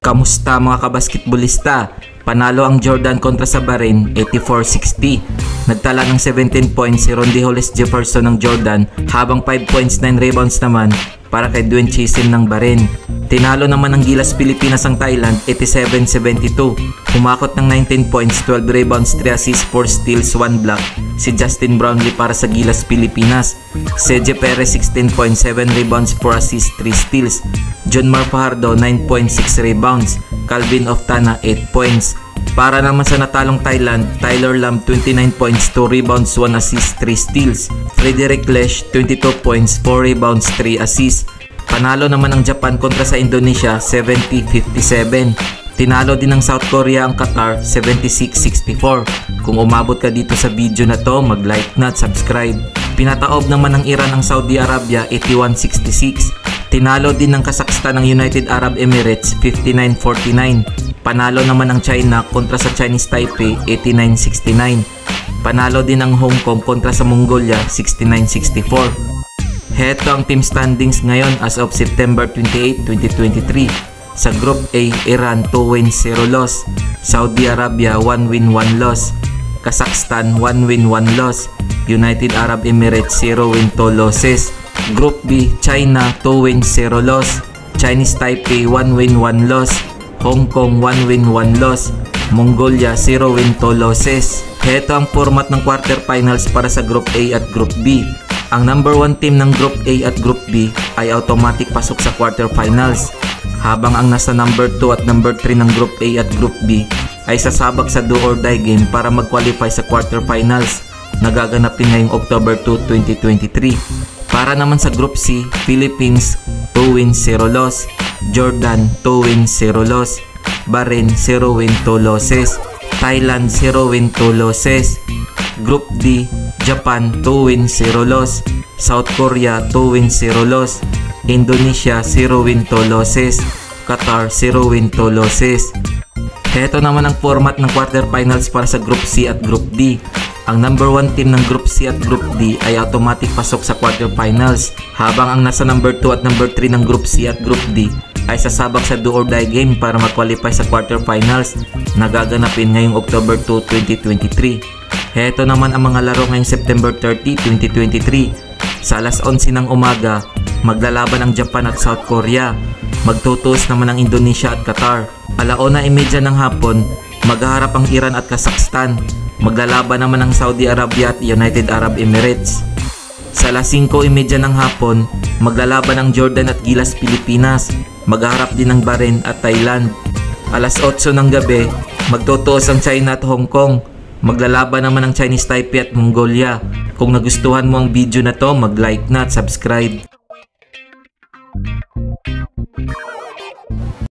Kamusta mga kabasketbolista? Panalo ang Jordan kontra sa Bahrain 84-60. Nagtala ng 17 points si Rondy Hollis Jefferson ng Jordan habang 5 points 9 rebounds naman para kay Dwayne Chisim ng Bahrain. Tinalo naman ng Gilas Pilipinas ang Thailand 87-72. Humakot ng 19 points, 12 rebounds, 3 assists, 4 steals, 1 block si Justin Brownlee para sa Gilas Pilipinas. Sergio Perez 16 points, 7 rebounds, 4 assists, 3 steals. John Mar Fajardo 9.6 rebounds. Calvin Oftana 8 points. Para naman sa natalong Thailand, Tyler Lam 29 points, 2 rebounds, 1 assist, 3 steals. Frederick Lesh 22 points, 4 rebounds, 3 assists. Panalo naman ang Japan kontra sa Indonesia 70-57. Tinalo din ng South Korea ang Qatar 76-64. Kung umabot ka dito sa video na to, mag-like na at subscribe. Pinataob naman ng Iran ang Saudi Arabia 81-66. Tinalo din ng Kazakhstan ng United Arab Emirates 59-49. Panalo naman ang China kontra sa Chinese Taipei 89-69. Panalo din ang Hong Kong kontra sa Mongolia 69-64. Heto ang team standings ngayon as of September 28, 2023. Sa Group A, Iran 2 wins 0 loss, Saudi Arabia 1 win 1 loss, Kazakhstan 1 win 1 loss, United Arab Emirates 0 win 2 losses. Group B, China 2 wins 0 loss, Chinese Taipei 1 win 1 loss, Hong Kong 1 win 1 loss, Mongolia 0 win 2 losses. Heto ang format ng quarterfinals para sa Group A at Group B. Ang number 1 team ng Group A at Group B ay automatic pasok sa quarterfinals, habang ang nasa number 2 at number 3 ng Group A at Group B ay sasabak sa do or die game para mag-qualify sa quarterfinals na gaganapin ngayong October 2, 2023. Para naman sa Group C, Philippines 2 wins 0 loss, Jordan 2 wins 0 loss, Bahrain 0 win 2 losses, Thailand 0 win 2 losses. Group D, Japan 2 wins 0 loss, South Korea 2 wins 0 loss, Indonesia 0 win 2 losses, Qatar 0 win 2 losses. Heto naman ang format ng quarterfinals para sa Group C at Group D. Ang number 1 team ng Group C at Group D ay automatic pasok sa quarterfinals, habang ang nasa number 2 at number 3 ng Group C at Group D ay sasabak sa do or die game para mag-qualify sa quarterfinals na gaganapin ngayong October 2, 2023. Heto naman ang mga laro ngayong September 30, 2023. Sa alas 11 ng umaga, maglalaban ang Japan at South Korea. Magtutuos naman ang Indonesia at Qatar. Alauna 1:30 ng hapon, maghaharap ang Iran at Kazakhstan. Maglalaban naman ang Saudi Arabia at United Arab Emirates. Sa alas 5:30 ng hapon, maglalaban ang Jordan at Gilas Pilipinas. Maghaharap din ang Bahrain at Thailand. Alas 8 ng gabi, magtutuos ang China at Hong Kong. Maglalaban naman ang Chinese Taipei at Mongolia. Kung nagustuhan mo ang video na to, mag-like na at subscribe.